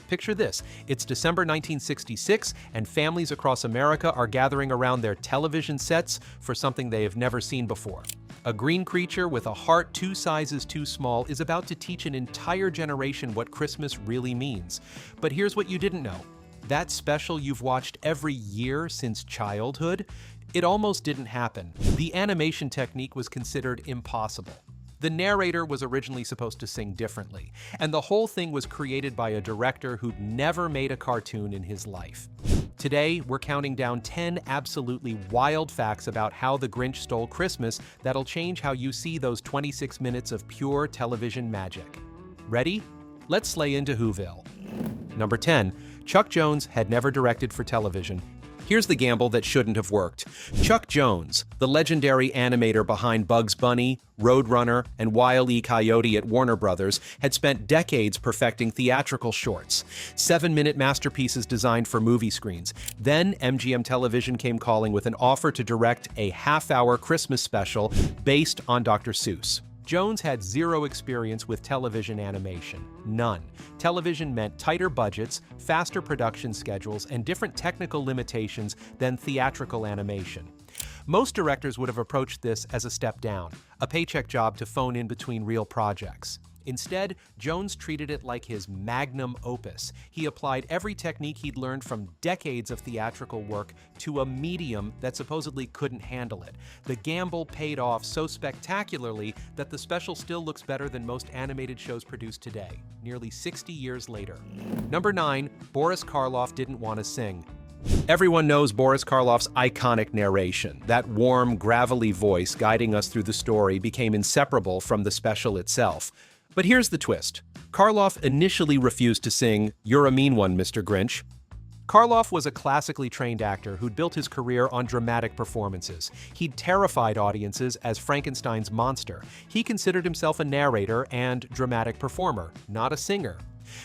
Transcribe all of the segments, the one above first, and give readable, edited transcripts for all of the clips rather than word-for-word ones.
Picture this, it's December 1966, and families across America are gathering around their television sets for something they have never seen before. A green creature with a heart 2 sizes too small is about to teach an entire generation what Christmas really means. But here's what you didn't know. That special you've watched every year since childhood, it almost didn't happen. The animation technique was considered impossible. The narrator was originally supposed to sing differently, and the whole thing was created by a director who'd never made a cartoon in his life. Today, we're counting down 10 absolutely wild facts about how the Grinch stole Christmas that'll change how you see those 26 minutes of pure television magic. Ready? Let's sleigh into Whoville. Number 10. Chuck Jones had never directed for television. Here's the gamble that shouldn't have worked. Chuck Jones, the legendary animator behind Bugs Bunny, Roadrunner, and Wile E. Coyote at Warner Brothers, had spent decades perfecting theatrical shorts, 7-minute masterpieces designed for movie screens. Then MGM Television came calling with an offer to direct a half-hour Christmas special based on Dr. Seuss. Jones had zero experience with television animation. None. Television meant tighter budgets, faster production schedules, and different technical limitations than theatrical animation. Most directors would have approached this as a step down, a paycheck job to phone in between real projects. Instead, Jones treated it like his magnum opus. He applied every technique he'd learned from decades of theatrical work to a medium that supposedly couldn't handle it. The gamble paid off so spectacularly that the special still looks better than most animated shows produced today, nearly 60 years later. Number 9, Boris Karloff didn't want to sing. Everyone knows Boris Karloff's iconic narration. That warm, gravelly voice guiding us through the story became inseparable from the special itself. But here's the twist. Karloff initially refused to sing "You're a Mean One, Mr. Grinch." Karloff was a classically trained actor who'd built his career on dramatic performances. He'd terrified audiences as Frankenstein's monster. He considered himself a narrator and dramatic performer, not a singer.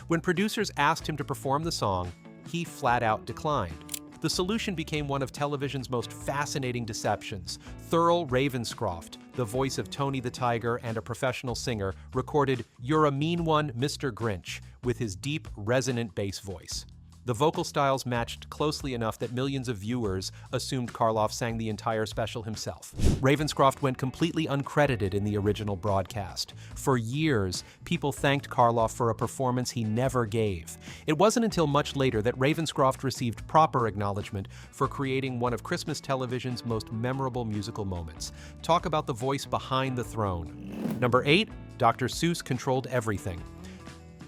When producers asked him to perform the song, he flat out declined. The solution became one of television's most fascinating deceptions. Thurl Ravenscroft, the voice of Tony the Tiger and a professional singer, recorded "You're a Mean One, Mr. Grinch" with his deep, resonant bass voice. The vocal styles matched closely enough that millions of viewers assumed Karloff sang the entire special himself. Ravenscroft went completely uncredited in the original broadcast. For years, people thanked Karloff for a performance he never gave. It wasn't until much later that Ravenscroft received proper acknowledgement for creating one of Christmas television's most memorable musical moments. Talk about the voice behind the throne. Number 8, Dr. Seuss controlled everything.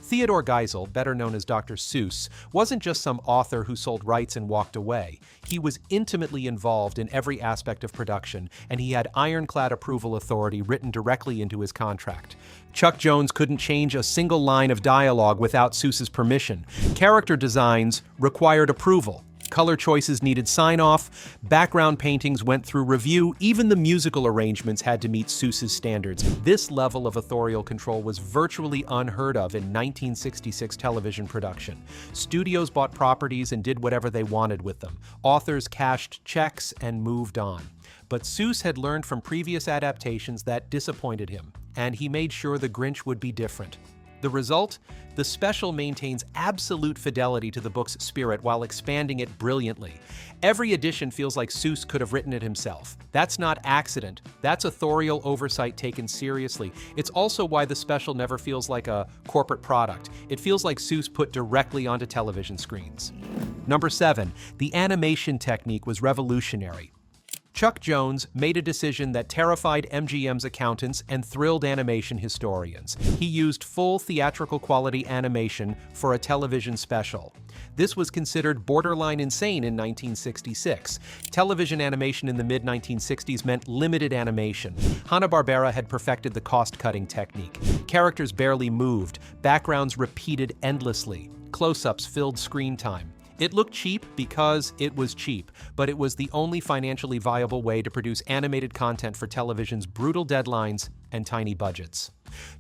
Theodore Geisel, better known as Dr. Seuss, wasn't just some author who sold rights and walked away. He was intimately involved in every aspect of production, and he had ironclad approval authority written directly into his contract. Chuck Jones couldn't change a single line of dialogue without Seuss's permission. Character designs required approval. Color choices needed sign-off, background paintings went through review, even the musical arrangements had to meet Seuss's standards. This level of authorial control was virtually unheard of in 1966 television production. Studios bought properties and did whatever they wanted with them. Authors cashed checks and moved on. But Seuss had learned from previous adaptations that disappointed him, and he made sure the Grinch would be different. The result? The special maintains absolute fidelity to the book's spirit while expanding it brilliantly. Every edition feels like Seuss could have written it himself. That's not accident. That's authorial oversight taken seriously. It's also why the special never feels like a corporate product. It feels like Seuss put directly onto television screens. Number 7, the animation technique was revolutionary. Chuck Jones made a decision that terrified MGM's accountants and thrilled animation historians. He used full theatrical quality animation for a television special. This was considered borderline insane in 1966. Television animation in the mid-1960s meant limited animation. Hanna-Barbera had perfected the cost-cutting technique. Characters barely moved, backgrounds repeated endlessly, close-ups filled screen time. It looked cheap because it was cheap, but it was the only financially viable way to produce animated content for television's brutal deadlines and tiny budgets.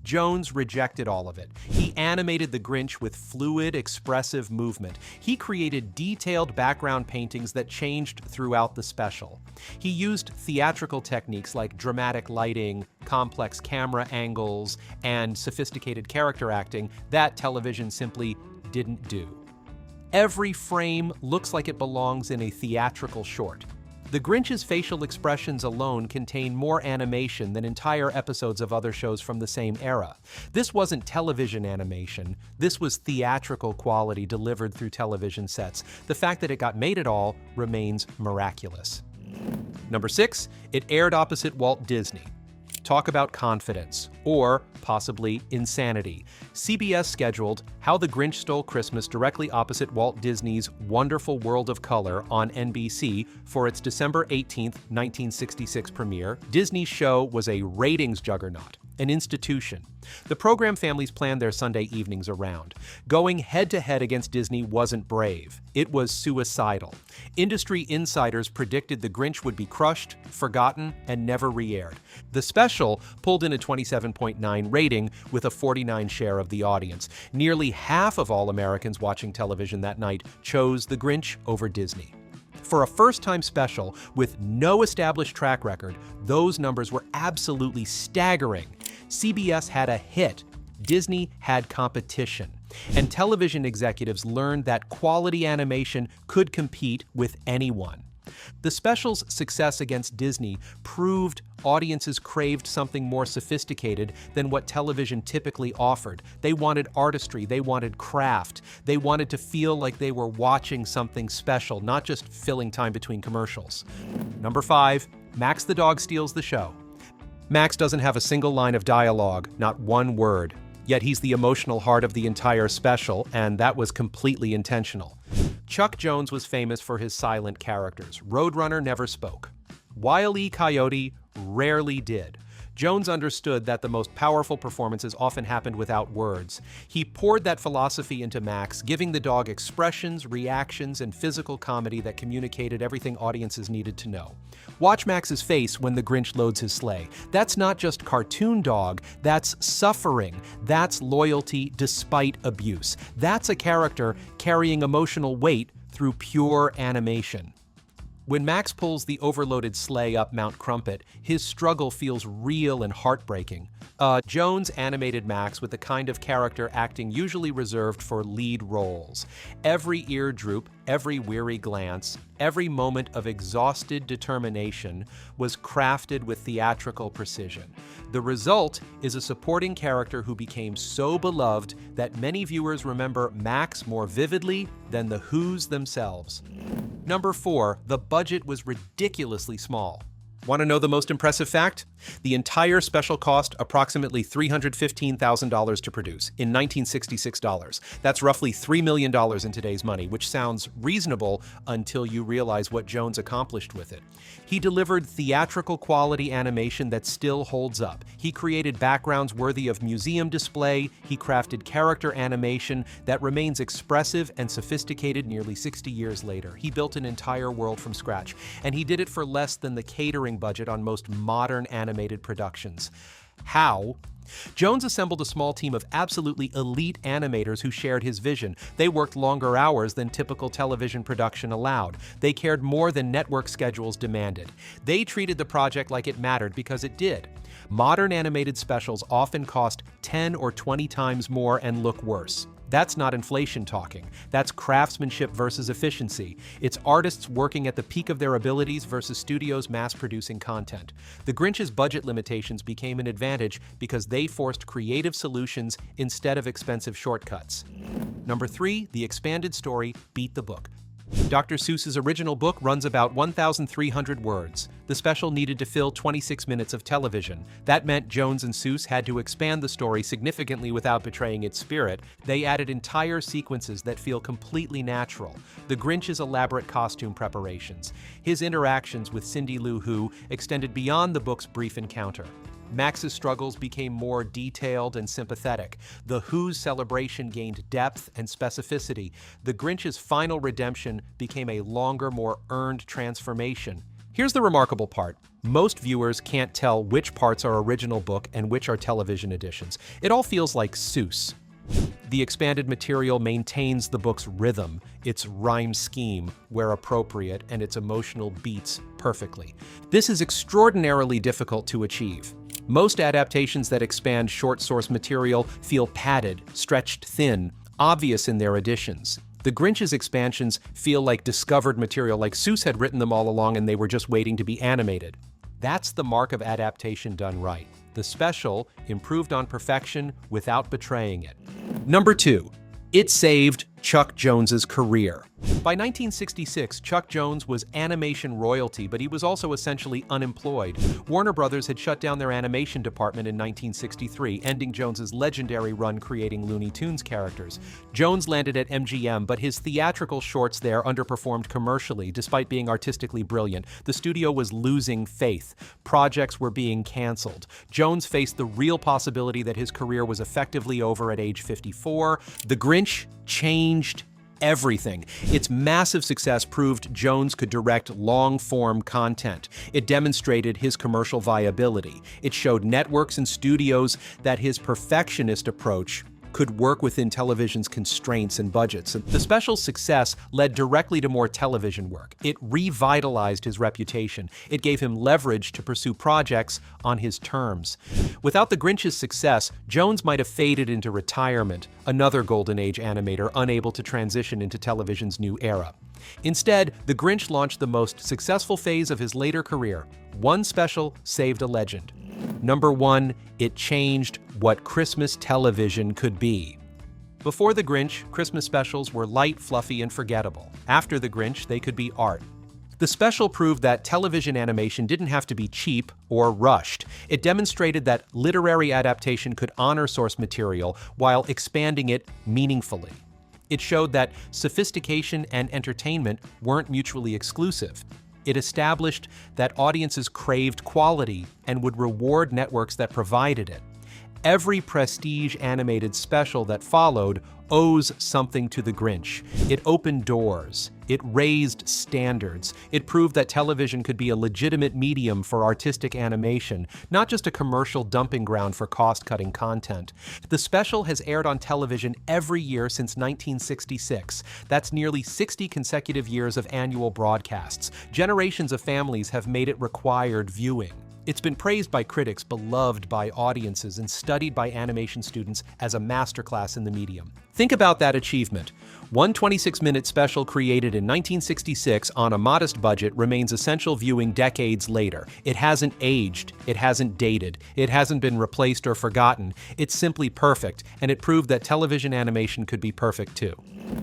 Jones rejected all of it. He animated the Grinch with fluid, expressive movement. He created detailed background paintings that changed throughout the special. He used theatrical techniques like dramatic lighting, complex camera angles, and sophisticated character acting that television simply didn't do. Every frame looks like it belongs in a theatrical short. The Grinch's facial expressions alone contain more animation than entire episodes of other shows from the same era. This wasn't television animation, this was theatrical quality delivered through television sets. The fact that it got made at all remains miraculous. Number 6, it aired opposite Walt Disney. Talk about confidence, or possibly insanity. CBS scheduled How the Grinch Stole Christmas directly opposite Walt Disney's Wonderful World of Color on NBC for its December 18, 1966 premiere. Disney's show was a ratings juggernaut, an institution. The program families planned their Sunday evenings around. Going head-to-head against Disney wasn't brave. It was suicidal. Industry insiders predicted the Grinch would be crushed, forgotten, and never re-aired. The special pulled in a 27.9 rating with a 49% share of the audience. Nearly half of all Americans watching television that night chose the Grinch over Disney. For a first-time special with no established track record, those numbers were absolutely staggering. CBS had a hit, Disney had competition, and television executives learned that quality animation could compete with anyone. The special's success against Disney proved audiences craved something more sophisticated than what television typically offered. They wanted artistry, they wanted craft, they wanted to feel like they were watching something special, not just filling time between commercials. Number 5, Max the dog steals the show. Max doesn't have a single line of dialogue, not one word. Yet he's the emotional heart of the entire special, and that was completely intentional. Chuck Jones was famous for his silent characters. Roadrunner never spoke. Wile E. Coyote rarely did. Jones understood that the most powerful performances often happened without words. He poured that philosophy into Max, giving the dog expressions, reactions, and physical comedy that communicated everything audiences needed to know. Watch Max's face when the Grinch loads his sleigh. That's not just cartoon dog, that's suffering. That's loyalty despite abuse. That's a character carrying emotional weight through pure animation. When Max pulls the overloaded sleigh up Mount Crumpet, his struggle feels real and heartbreaking. Jones animated Max with the kind of character acting usually reserved for lead roles. Every ear droop, every weary glance, every moment of exhausted determination was crafted with theatrical precision. The result is a supporting character who became so beloved that many viewers remember Max more vividly than the Who's themselves. Number 4, the budget was ridiculously small. Want to know the most impressive fact? The entire special cost approximately $315,000 to produce in 1966 dollars. That's roughly $3 million in today's money, which sounds reasonable until you realize what Jones accomplished with it. He delivered theatrical quality animation that still holds up. He created backgrounds worthy of museum display. He crafted character animation that remains expressive and sophisticated nearly 60 years later. He built an entire world from scratch, and he did it for less than the catering budget on most modern animated productions. How? Jones assembled a small team of absolutely elite animators who shared his vision. They worked longer hours than typical television production allowed. They cared more than network schedules demanded. They treated the project like it mattered because it did. Modern animated specials often cost 10 or 20 times more and look worse. That's not inflation talking. That's craftsmanship versus efficiency. It's artists working at the peak of their abilities versus studios mass-producing content. The Grinch's budget limitations became an advantage because they forced creative solutions instead of expensive shortcuts. Number 3, the expanded story beat the book. Dr. Seuss's original book runs about 1,300 words. The special needed to fill 26 minutes of television. That meant Jones and Seuss had to expand the story significantly without betraying its spirit. They added entire sequences that feel completely natural. The Grinch's elaborate costume preparations. His interactions with Cindy Lou Who extended beyond the book's brief encounter. Max's struggles became more detailed and sympathetic. The Who's celebration gained depth and specificity. The Grinch's final redemption became a longer, more earned transformation. Here's the remarkable part. Most viewers can't tell which parts are original book and which are television editions. It all feels like Seuss. The expanded material maintains the book's rhythm, its rhyme scheme where appropriate, and its emotional beats perfectly. This is extraordinarily difficult to achieve. Most adaptations that expand short source material feel padded, stretched thin, obvious in their additions. The Grinch's expansions feel like discovered material, like Seuss had written them all along and they were just waiting to be animated. That's the mark of adaptation done right. The special improved on perfection without betraying it. Number 2, it saved Chuck Jones's career. By 1966, Chuck Jones was animation royalty, but he was also essentially unemployed. Warner Brothers had shut down their animation department in 1963, ending Jones's legendary run creating Looney Tunes characters. Jones landed at MGM, but his theatrical shorts there underperformed commercially, despite being artistically brilliant. The studio was losing faith. Projects were being canceled. Jones faced the real possibility that his career was effectively over at age 54. The Grinch changed everything. Its massive success proved Jones could direct long-form content. It demonstrated his commercial viability. It showed networks and studios that his perfectionist approach could work within television's constraints and budgets. The special's success led directly to more television work. It revitalized his reputation. It gave him leverage to pursue projects on his terms. Without the Grinch's success, Jones might have faded into retirement, another golden age animator unable to transition into television's new era. Instead, the Grinch launched the most successful phase of his later career. One special saved a legend. Number 1, it changed what Christmas television could be. Before The Grinch, Christmas specials were light, fluffy, and forgettable. After The Grinch, they could be art. The special proved that television animation didn't have to be cheap or rushed. It demonstrated that literary adaptation could honor source material while expanding it meaningfully. It showed that sophistication and entertainment weren't mutually exclusive. It established that audiences craved quality and would reward networks that provided it. Every prestige animated special that followed owes something to the Grinch. It opened doors. It raised standards. It proved that television could be a legitimate medium for artistic animation, not just a commercial dumping ground for cost-cutting content. The special has aired on television every year since 1966. That's nearly 60 consecutive years of annual broadcasts. Generations of families have made it required viewing. It's been praised by critics, beloved by audiences, and studied by animation students as a masterclass in the medium. Think about that achievement. One 26-minute special created in 1966 on a modest budget remains essential viewing decades later. It hasn't aged, it hasn't dated, it hasn't been replaced or forgotten. It's simply perfect, and it proved that television animation could be perfect too.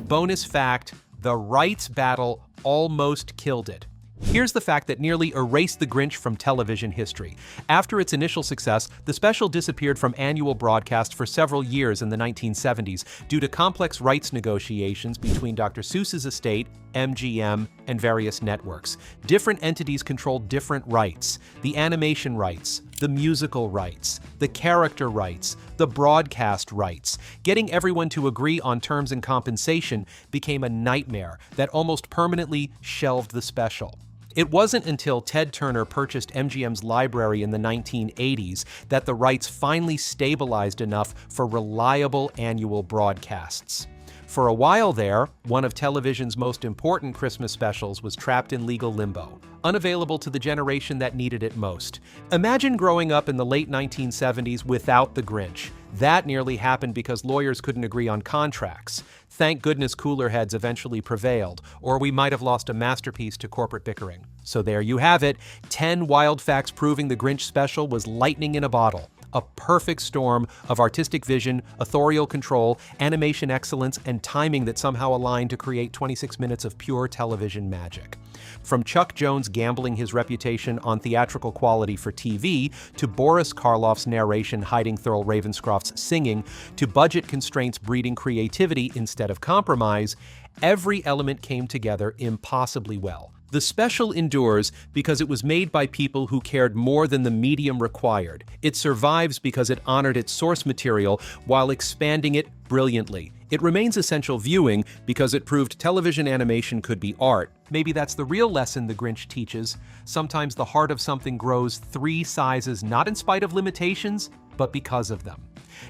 Bonus fact, the rights battle almost killed it. Here's the fact that nearly erased The Grinch from television history. After its initial success, the special disappeared from annual broadcast for several years in the 1970s due to complex rights negotiations between Dr. Seuss's estate, MGM, and various networks. Different entities controlled different rights: the animation rights, the musical rights, the character rights, the broadcast rights. Getting everyone to agree on terms and compensation became a nightmare that almost permanently shelved the special. It wasn't until Ted Turner purchased MGM's library in the 1980s that the rights finally stabilized enough for reliable annual broadcasts. For a while there, one of television's most important Christmas specials was trapped in legal limbo, unavailable to the generation that needed it most. Imagine growing up in the late 1970s without The Grinch. That nearly happened because lawyers couldn't agree on contracts. Thank goodness cooler heads eventually prevailed, or we might have lost a masterpiece to corporate bickering. So there you have it, 10 wild facts proving The Grinch special was lightning in a bottle. A perfect storm of artistic vision, authorial control, animation excellence, and timing that somehow aligned to create 26 minutes of pure television magic. From Chuck Jones gambling his reputation on theatrical quality for TV, to Boris Karloff's narration hiding Thurl Ravenscroft's singing, to budget constraints breeding creativity instead of compromise, every element came together impossibly well. The special endures because it was made by people who cared more than the medium required. It survives because it honored its source material while expanding it brilliantly. It remains essential viewing because it proved television animation could be art. Maybe that's the real lesson The Grinch teaches. Sometimes the heart of something grows 3 sizes, not in spite of limitations, but because of them.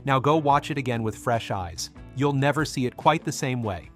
Now go watch it again with fresh eyes. You'll never see it quite the same way.